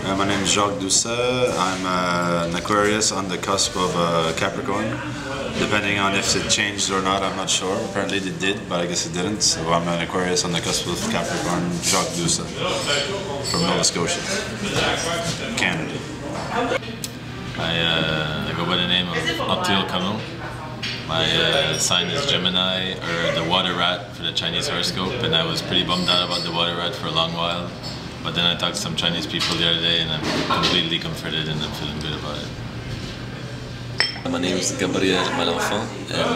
My name is Jacques Doucet. I'm an Aquarius on the cusp of Capricorn. Depending on if it changed or not, I'm not sure. Apparently it did, but I guess it didn't. So I'm an Aquarius on the cusp of Capricorn, Jacques Doucet, from Nova Scotia, Canada. I go by the name of Montreal Feb. My sign is Gemini, or the water rat for the Chinese horoscope, and I was pretty bummed out about the water rat for a long while. But then I talked to some Chinese people the other day and I'm completely comforted and I'm feeling good about it. My name is Gabriel Malenfant and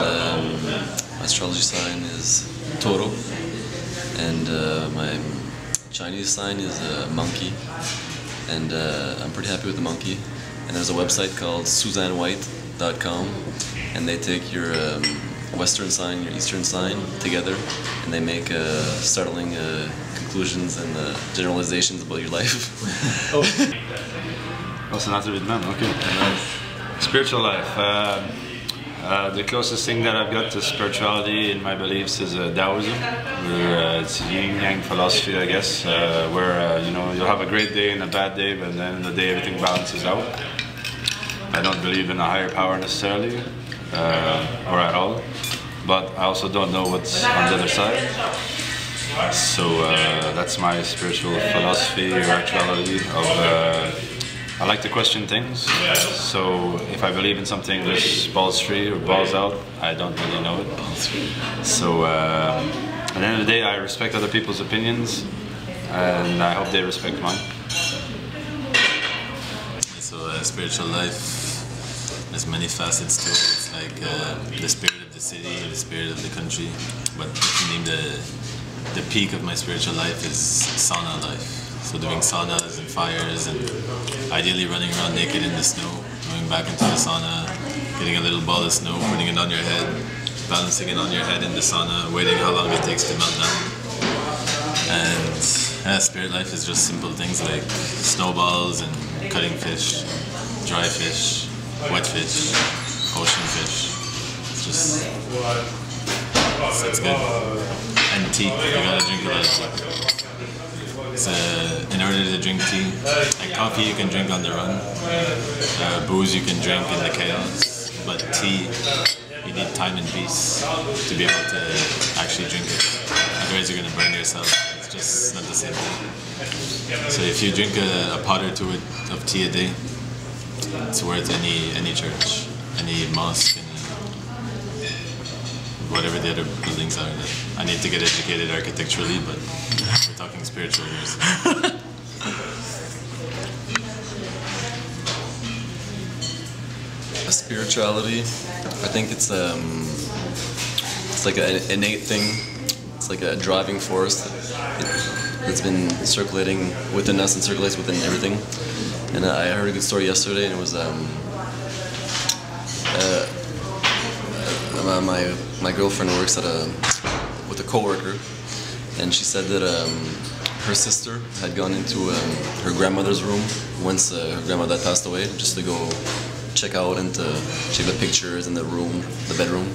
my astrology sign is Taureau, and my Chinese sign is Monkey, and I'm pretty happy with the monkey. And there's a website called SuzanneWhite.com, and they take your Western sign, your Eastern sign together, and they make startling conclusions and generalizations about your life. Oh, c'est not a man. Okay. Spiritual life. The closest thing that I've got to spirituality in my beliefs is Taoism, where it's yin-yang philosophy, I guess, where you know, you'll have a great day and a bad day, but then in the day everything balances out. I don't believe in a higher power necessarily, or at all, but I also don't know what's on the other side. So that's my spiritual philosophy or actuality of I like to question things. So if I believe in something there's balls free or balls out, I don't really know it. So at the end of the day I respect other people's opinions and I hope they respect mine. So spiritual life, there's many facets to it. It's like the spirit of the city, the spirit of the country, but if you name the peak of my spiritual life is sauna life. So doing saunas and fires and ideally running around naked in the snow, going back into the sauna, getting a little ball of snow, putting it on your head, balancing it on your head in the sauna, waiting how long it takes to melt down. And spirit life is just simple things like snowballs and cutting fish, dry fish, wet fish, ocean fish. It's just, it's good. And tea, you gotta drink a lot of tea. So, in order to drink tea, like coffee you can drink on the run, booze you can drink in the chaos, but tea, you need time and peace to be able to actually drink it. Otherwise you're gonna burn yourself. It's just not the same thing. So if you drink a pot or two of tea a day, it's worth any church, any mosque, whatever the other buildings are. I need to get educated architecturally, but we're talking spiritual here. So. Spirituality, I think it's like an innate thing. It's like a driving force that's been circulating within us and circulates within everything. And I heard a good story yesterday, and it was my girlfriend works with a coworker, and she said that her sister had gone into her grandmother's room once her grandmother had passed away, just to go check out and to check the pictures in the room, the bedroom.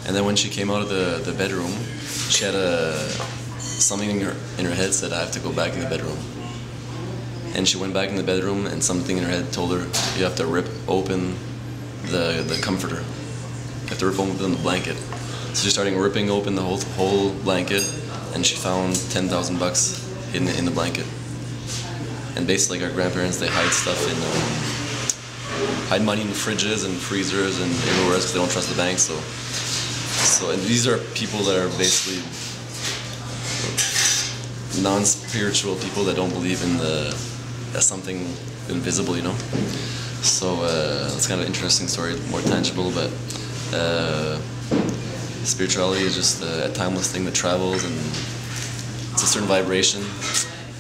And then when she came out of the bedroom, she had something in her head said, "I have to go back in the bedroom." And she went back in the bedroom, and something in her head told her, "You have to rip open the comforter. You have to rip open the blanket." So she started ripping open the whole blanket, and she found $10,000 hidden in the blanket. And basically, like our grandparents, they hide stuff hide money in fridges and freezers and everywhere else because they don't trust the bank. So and these are people that are basically non-spiritual people that don't believe in something invisible, you know. So it's kind of an interesting story, more tangible, but spirituality is just a timeless thing that travels, and it's a certain vibration,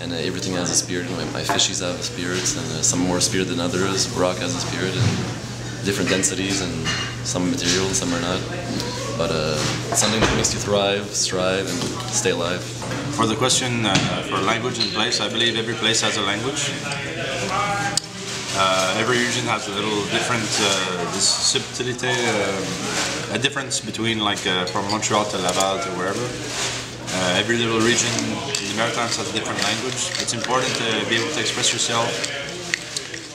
and everything has a spirit. My fishies have spirits, and some more spirit than others. Rock has a spirit, and different densities, and some material, some are not. But it's something that makes you thrive, strive, and stay alive. For the question for language and place, I believe every place has a language. Every region has a little different subtlety, a difference between like from Montreal to Laval to wherever. Every little region in the Maritimes has a different language. It's important to be able to express yourself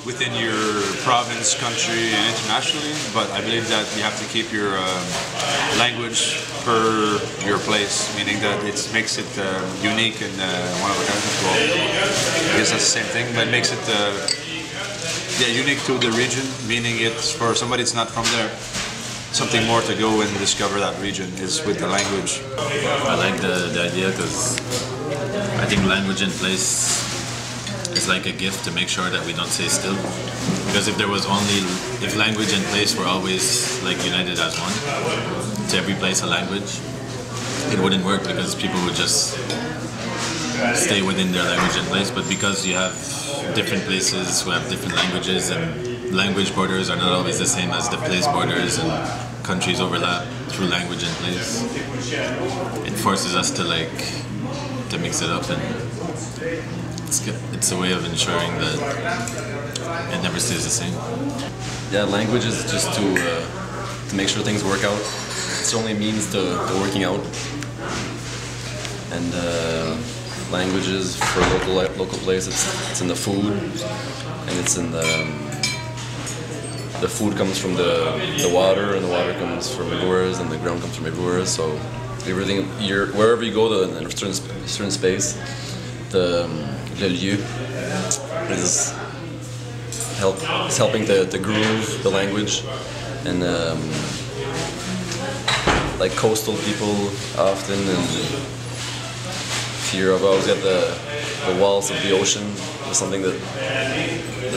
within your province, country, and internationally, but I believe that you have to keep your language per your place, meaning that it makes it unique and one of a kind. Well, I guess that's the same thing, but it makes it unique to the region, meaning it's for somebody that's not from there. Something more to go and discover that region is with the language. I like the idea because I think language in place is like a gift to make sure that we don't stay still. Because if language and place were always like united as one, to every place a language, it wouldn't work because people would just stay within their language and place. But because you have different places who have different languages, and language borders are not always the same as the place borders, and countries overlap through language and place, it forces us to mix it up, and it's a way of ensuring that it never stays the same. Yeah, language is just to make sure things work out. It's only means to working out. And languages for local place, it's in the food, and it's in the food comes from the water, and the water comes from everywhere, and the ground comes from everywhere. So everything, wherever you go to in a certain space, the lieu is helping to groove the language, and like coastal people often, and I've always got the walls of the ocean. It's something that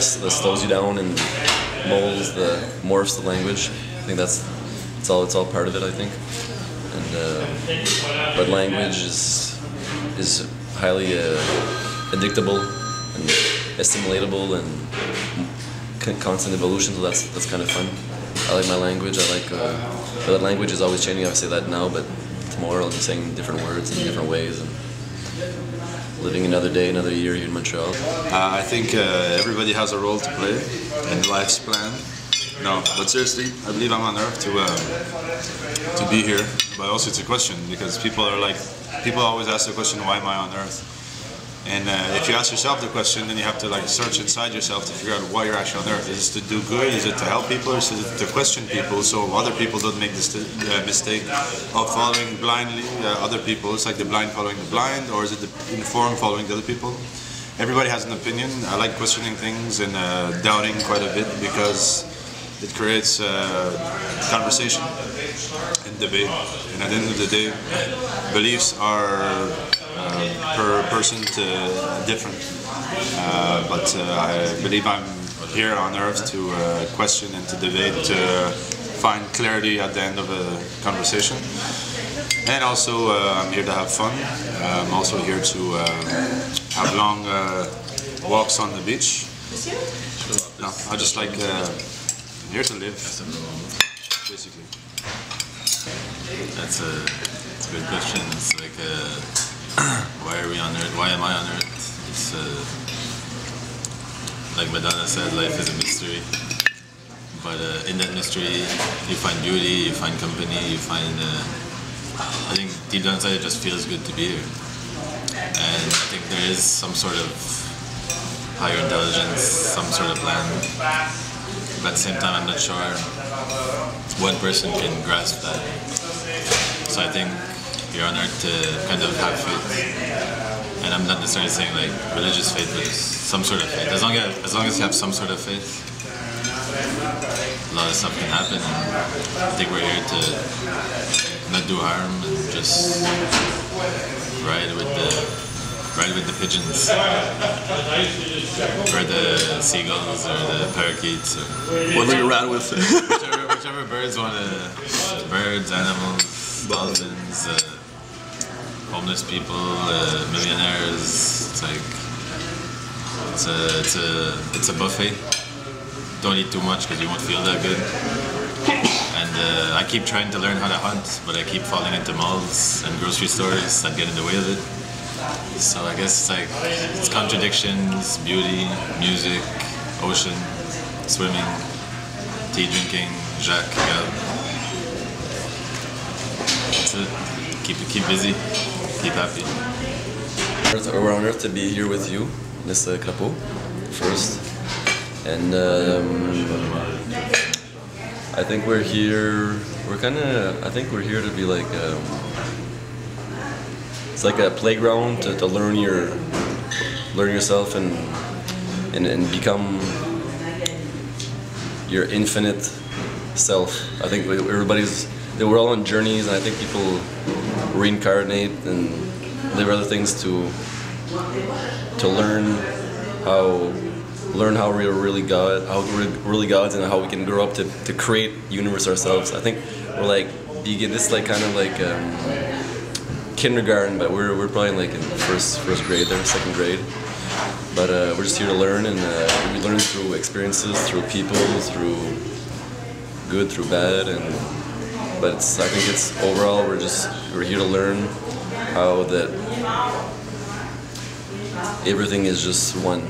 slows you down and morphs the language. I think it's all part of it, I think. And but language is highly addictable and assimilatable and constant evolution. So that's kind of fun. I like my language. I like that language is always changing. I say that now, but tomorrow I'll be saying different words in different ways. And living another day, another year here in Montreal. I think everybody has a role to play in life's plan. No, but seriously, I believe I'm on Earth to be here. But also it's a question, because people always ask the question, why am I on Earth? And if you ask yourself the question, then you have to search inside yourself to figure out why you're actually on Earth. Is it to do good? Is it to help people? Or is it to question people so other people don't make this mistake of following blindly other people? It's like the blind following the blind, or is it the informed following the other people? Everybody has an opinion. I like questioning things and doubting quite a bit, because it creates conversation and debate. And at the end of the day, beliefs are per person different, but I believe I'm here on Earth to question and to debate, to find clarity at the end of a conversation. And also I'm here to have fun. I'm also here to have long walks on the beach. No, I just I'm here to live, basically. That's a good question. It's like why are we on Earth? Why am I on Earth? It's like Madonna said, life is a mystery. But in that mystery, you find beauty, you find company, you find. I think deep down inside, it just feels good to be here. And I think there is some sort of higher intelligence, some sort of plan. But at the same time, I'm not sure one person can grasp that. So I think you're on Earth to kind of have faith. And I'm not necessarily saying religious faith, but some sort of faith. As long as you have some sort of faith, a lot of stuff can happen. And I think we're here to not do harm and just ride with the pigeons, or the seagulls, or the parakeets, or whatever you ride with. whichever birds want to. Birds, animals, dolphins, homeless people, millionaires. It's a buffet. Don't eat too much because you won't feel that good. And I keep trying to learn how to hunt, but I keep falling into malls and grocery stores that get in the way of it. So I guess it's contradictions, beauty, music, ocean, swimming, tea drinking, Jacques, Gab. That's it. Keep busy. keep happy. We're on Earth to be here with you, Miss Crapo, first, and I think we're here. I think we're here to be like. It's like a playground to learn yourself and become your infinite self. I think we're all on journeys, and I think people reincarnate and live other things to learn how we're really gods, and how we can grow up to create universe ourselves. I think we're like this like kind of like kindergarten, but we're probably like in first grade there, second grade. But we're just here to learn, and we learn through experiences, through people, through good, through bad, but I think it's overall we're here to learn how that everything is just one,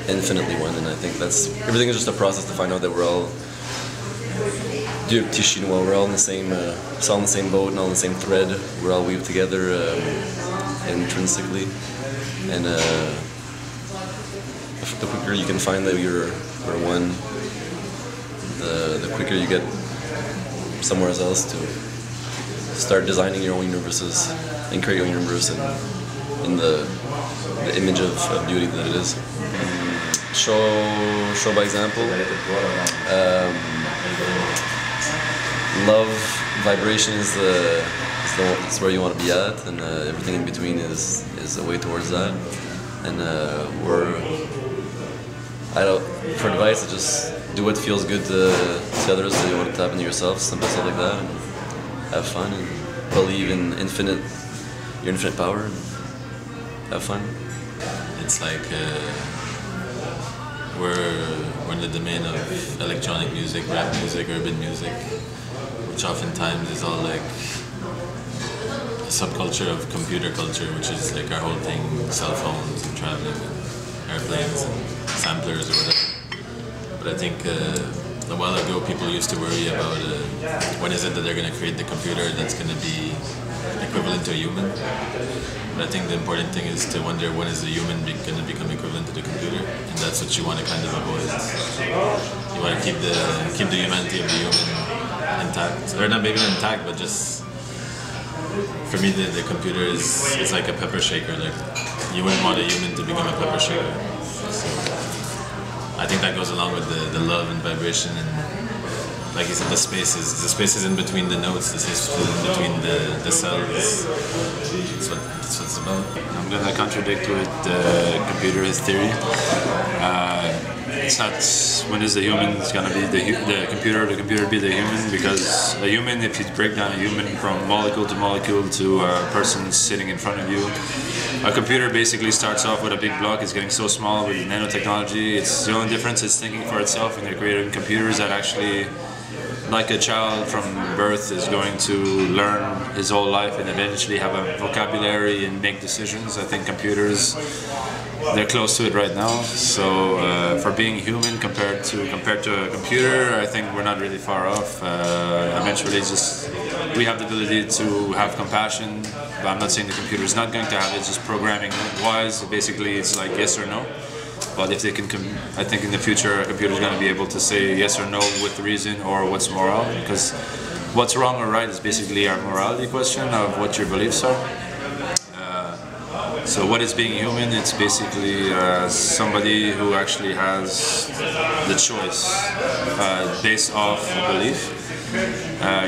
infinitely one, and I think everything is just a process to find out that we're all we're all in the same, all in the same boat and all in the same thread. We're all weaved together intrinsically, and the quicker you can find that we're one, the quicker you get somewhere else to start designing your own universes and create your own universe in the image of beauty that it is. Show by example. Love, vibration is it's where you want to be at, and everything in between is a way towards that. And for advice, just do what feels good to others that you want to tap into yourself, simple stuff like that, and have fun and believe in your infinite power, and have fun. It's like we're in the domain of electronic music, rap music, urban music, which oftentimes is all like a subculture of computer culture, which is like our whole thing, cell phones and traveling and airplanes and samplers or whatever. But I think a while ago people used to worry about when is it that they're going to create the computer that's going to be equivalent to a human. But I think the important thing is to wonder when is the human going to become equivalent to the computer, and that's what you want to kind of avoid. You want to keep the humanity of the human intact, or not maybe not intact, but just for me the computer is like a pepper shaker. Like you wouldn't want a human to become a pepper shaker. So I think that goes along with the love and vibration, and like you said, the spaces in between the notes, the spaces in between the cells. That's what it's about. I'm gonna contradict with computer theory. It's not when is the human gonna be the computer be the human, because a human, if you break down a human from molecule to a person sitting in front of you, a computer basically starts off with a big block. It's getting so small with nanotechnology. It's the only difference is thinking for itself, and they're creating computers that actually, like a child from birth, is going to learn his whole life and eventually have a vocabulary and make decisions. I think computers, they're close to it right now. So for being human compared to a computer, I think we're not really far off. Eventually, we have the ability to have compassion, but I'm not saying the computer is not going to have it. It's just programming wise. Basically, it's like yes or no. But if they can, I think in the future a computer is going to be able to say yes or no with reason, or what's moral, because what's wrong or right is basically our morality question of what your beliefs are. So what is being human? It's basically somebody who actually has the choice based off belief,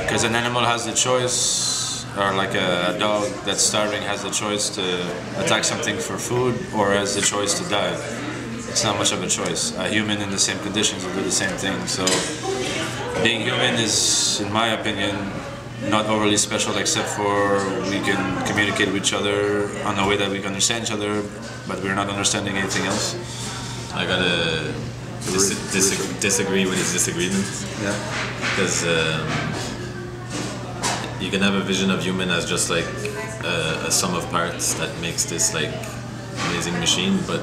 because an animal has the choice, or like a dog that's starving has the choice to attack something for food, or has the choice to die. It's not much of a choice. A human in the same conditions will do the same thing. So being human is, in my opinion, not overly special, except for we can communicate with each other on a way that we can understand each other, but we're not understanding anything else. I gotta disagree with his disagreement. Yeah. Because you can have a vision of human as just like a sum of parts that makes this like amazing machine, but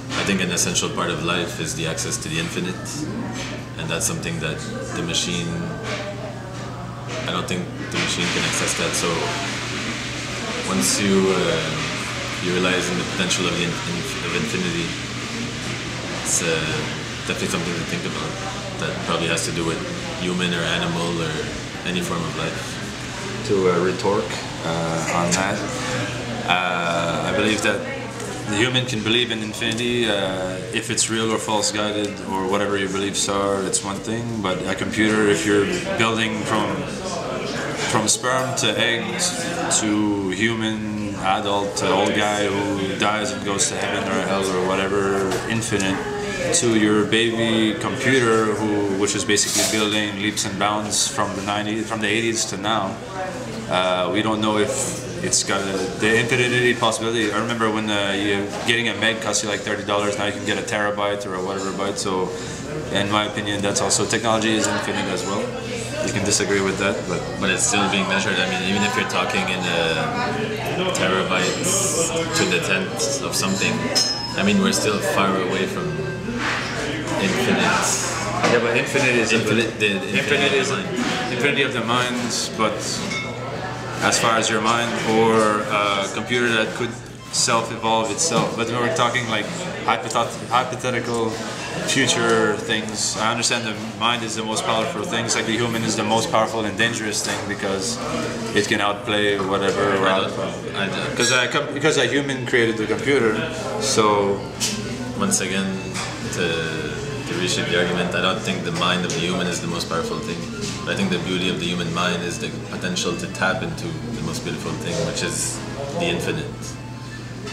I think an essential part of life is the access to the infinite, and that's something that the machine, I don't think the machine can access that. So once you realize in the potential of of infinity, it's definitely something to think about. That probably has to do with human or animal or any form of life. To retort on that, I believe that the human can believe in infinity. If it's real or false guided or whatever your beliefs are, it's one thing. But a computer, if you're building from sperm to egg to human adult to old guy who dies and goes to heaven or hell or whatever, infinite, to your baby computer which is basically building leaps and bounds from the 80s to now. We don't know if it's got the infinity possibility. I remember when you're getting a meg cost you like $30, now you can get a terabyte or a whatever byte. So in my opinion, that's also, technology is infinite as well. You can disagree with that, but it's still being measured. I mean, even if you're talking in terabytes to the 10th of something, I mean, we're still far away from infinite. Yeah, but infinite is infinity of the mind, but as far as your mind or a computer that could self-evolve itself. But when we're talking like hypothetical future things, I understand the mind is the most powerful thing. It's like the human is the most powerful and dangerous thing because it can outplay whatever. Because a human created the computer, so once again, to reshape the argument, I don't think the mind of the human is the most powerful thing. But I think the beauty of the human mind is the potential to tap into the most beautiful thing, which is the infinite.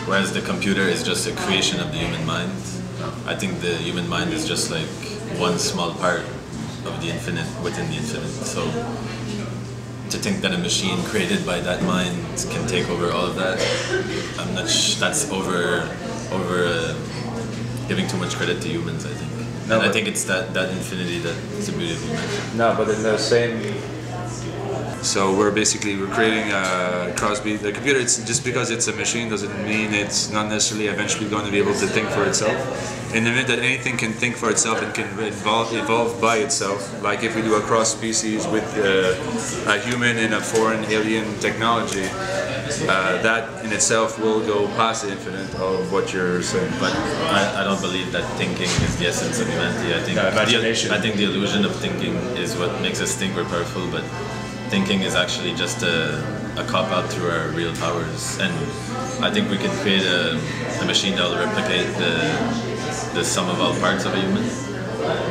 Whereas the computer is just a creation of the human mind. I think the human mind is just like one small part of the infinite within the infinite. So to think that a machine created by that mind can take over all of that, I'm not that's over giving too much credit to humans, I think. No, and I think it's that infinity that's the beauty of humanity. No, but in the same. So we're creating a Crosby. The computer, just because it's a machine doesn't mean it's not necessarily eventually going to be able to think for itself. In the minute that anything can think for itself and can evolve by itself, like if we do a cross species with a human and a foreign alien technology, that in itself will go past the infinite of what you're saying. But I don't believe that thinking is the essence of humanity. I think imagination. I think the illusion of thinking is what makes us think we're powerful, but thinking is actually just a cop-out through our real powers. And I think we can create a machine that will replicate the sum of all parts of a human,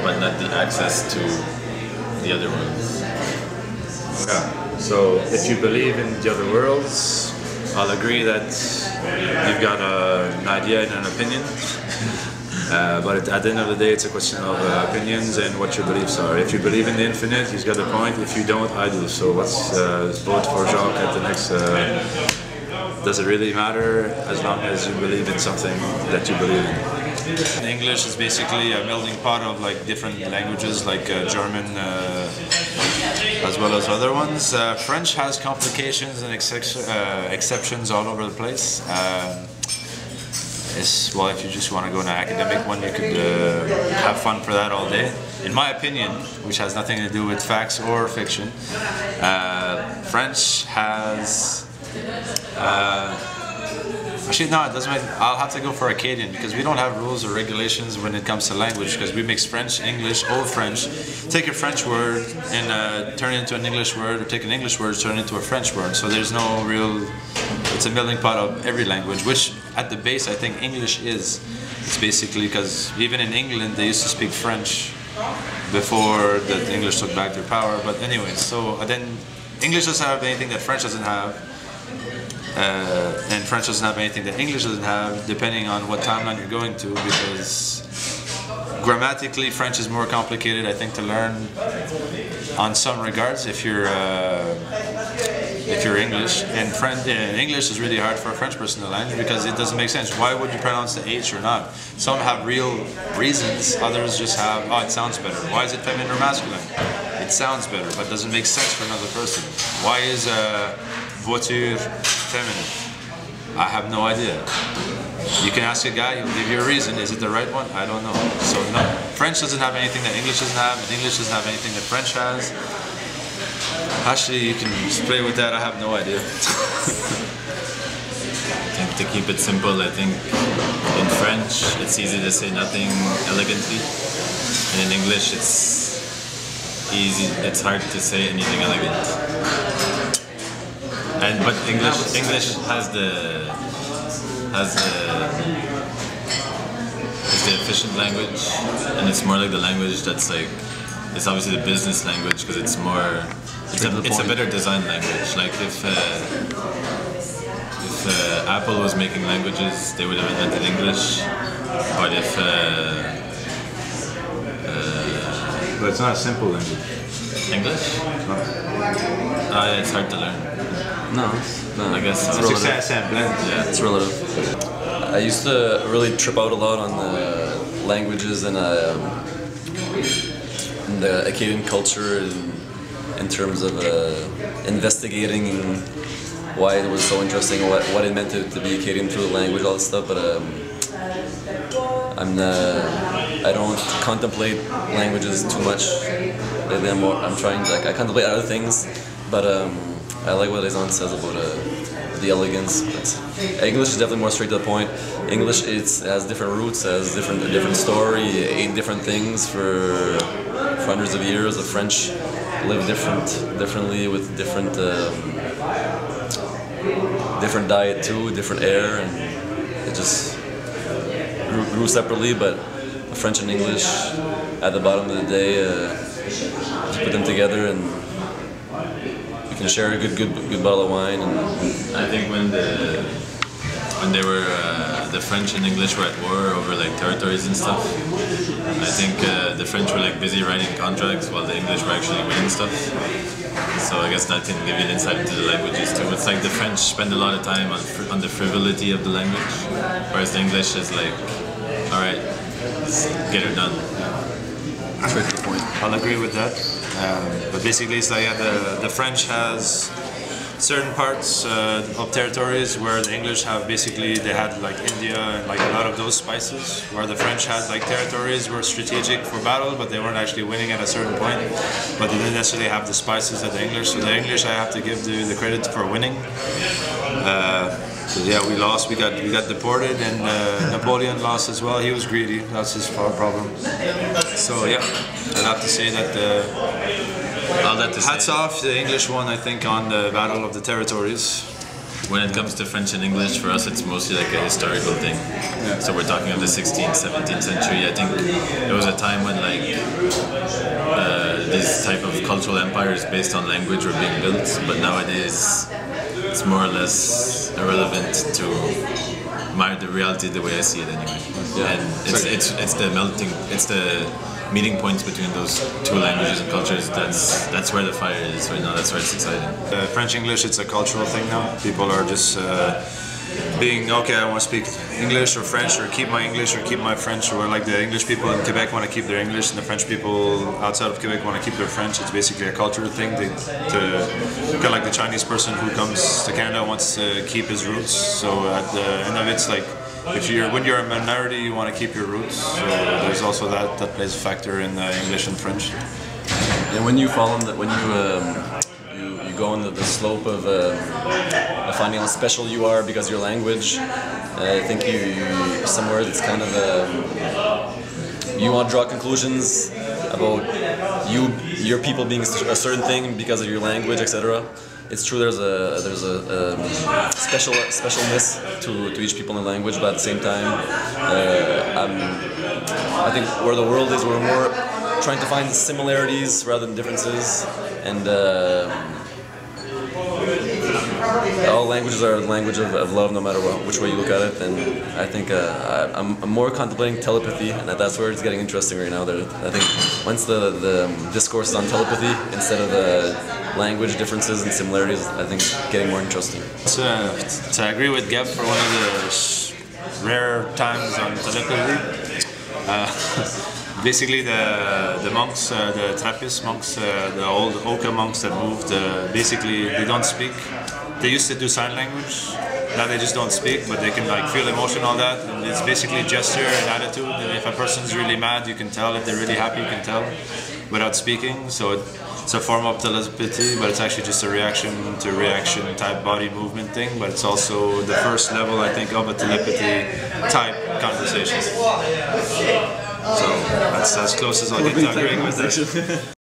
but not the access to the other worlds. Okay. So if you believe in the other worlds, I'll agree that you've got an idea and an opinion. But at the end of the day, it's a question of opinions and what your beliefs are. If you believe in the infinite, he's got a point. If you don't, I do. So let's vote for Jacques at the next. Does it really matter as long as you believe in something that you believe in? English is basically a melting pot of like different languages, like German, as well as other ones. French has complications and exceptions all over the place. Well, if you just want to go on an academic one, you could have fun for that all day. In my opinion, which has nothing to do with facts or fiction, French has... actually, no, it doesn't make... I'll have to go for Acadian because we don't have rules or regulations when it comes to language because we mix French, English, Old French. Take a French word and turn it into an English word, or take an English word, turn it into a French word. So there's no real... It's a melting pot of every language, which at the base I think English is. It's basically because even in England they used to speak French before the English took back their power. But anyways, so then English doesn't have anything that French doesn't have, and French doesn't have anything that English doesn't have, depending on what timeline you're going to, because grammatically French is more complicated, I think, to learn on some regards if you're English, and English is really hard for a French person to learn because it doesn't make sense. Why would you pronounce the H or not? Some have real reasons, others just have, oh, it sounds better. Why is it feminine or masculine? It sounds better, but doesn't make sense for another person. Why is voiture feminine? I have no idea. You can ask a guy, he'll give you a reason. Is it the right one? I don't know. So no, French doesn't have anything that English doesn't have, and English doesn't have anything that French has. Actually, you can just play with that. I have no idea. to keep it simple. I think in French it's easy to say nothing elegantly, and in English it's hard to say anything elegant. But English has the efficient language, and it's more like the language that's like, it's obviously the business language because it's more, it's a better design language. Like if Apple was making languages, they would have invented English. But if but it's not a simple language. English? No. It's hard to learn. No, I guess it's relative. yeah, it's relative. I used to really trip out a lot on the languages and the Acadian culture in terms of investigating why it was so interesting, what it meant to be Acadian through the language, all this stuff. But I don't contemplate languages too much. Lately, I'm trying. Like, I contemplate other things, but I like what Izan says about the elegance. English is definitely more straight to the point. English has different roots, has different story, ate different things for hundreds of years. The French live differently with different diet too, different air, and it just grew separately. But the French and English, at the bottom of the day, put them together and you can share a good bottle of wine. And I think when they were the French and English were at war over like territories and stuff, I think the French were like busy writing contracts while the English were actually winning stuff. So I guess that can give you an insight into the languages too. It's like the French spend a lot of time on the frivolity of the language, whereas the English is like, all right, let's get it done. straight to the point. I'll agree with that. But basically, it's like the French has certain parts of territories where the English have basically, they had like India and like a lot of those spices, where the French had like territories were strategic for battle, but they weren't actually winning at a certain point, but they didn't necessarily have the spices of the English. So the English, I have to give the credit for winning. So yeah, we lost. We got deported, and Napoleon lost as well. He was greedy. That's his problem. So yeah, I'd have to say that. Hats off, the English won, I think, on the Battle of the Territories. When it comes to French and English, for us it's mostly like a historical thing. Yeah. So we're talking of the 16th, 17th century. I think there was a time when like these type of cultural empires based on language were being built, but nowadays it's more or less irrelevant to the reality the way I see it anyway. Yeah. And it's the melting, it's the meeting points between those two languages and cultures. That's where the fire is right now. That's where it's exciting. French-English, it's a cultural thing now. People are just being, okay, I want to speak English or French, or keep my English or keep my French, or like the English people in Quebec want to keep their English and the French people outside of Quebec want to keep their French. It's basically a cultural thing. Kind of like the Chinese person who comes to Canada wants to keep his roots. So at the end of it, it's like, when you're a minority, you want to keep your roots. So there's also that plays a factor in English and French. And when you fall on when you go on the slope of finding how special you are because of your language, I think you somewhere it's kind of you want to draw conclusions about your people being a certain thing because of your language, etc. It's true. There's a specialness to each people in the language, but at the same time, I think where the world is, we're more trying to find similarities rather than differences, and all languages are a language of love, no matter which way you look at it. And I think I'm more contemplating telepathy, and that's where it's getting interesting right now. I think once the discourse is on telepathy instead of the language differences and similarities, I think it's getting more interesting. So I agree with Gab for one of the rare times on telepathy. Basically, the monks, the Trappist monks, the old Oka monks that moved, basically they don't speak. They used to do sign language. Now they just don't speak, but they can like feel emotion, all that. And it's basically gesture and attitude. And if a person's really mad, you can tell. If they're really happy, you can tell without speaking. So it's a form of telepathy, but it's actually just a reaction to reaction type body movement thing. But it's also the first level, I think, of a telepathy type conversation. So that's as close as I'll get to agreeing with that.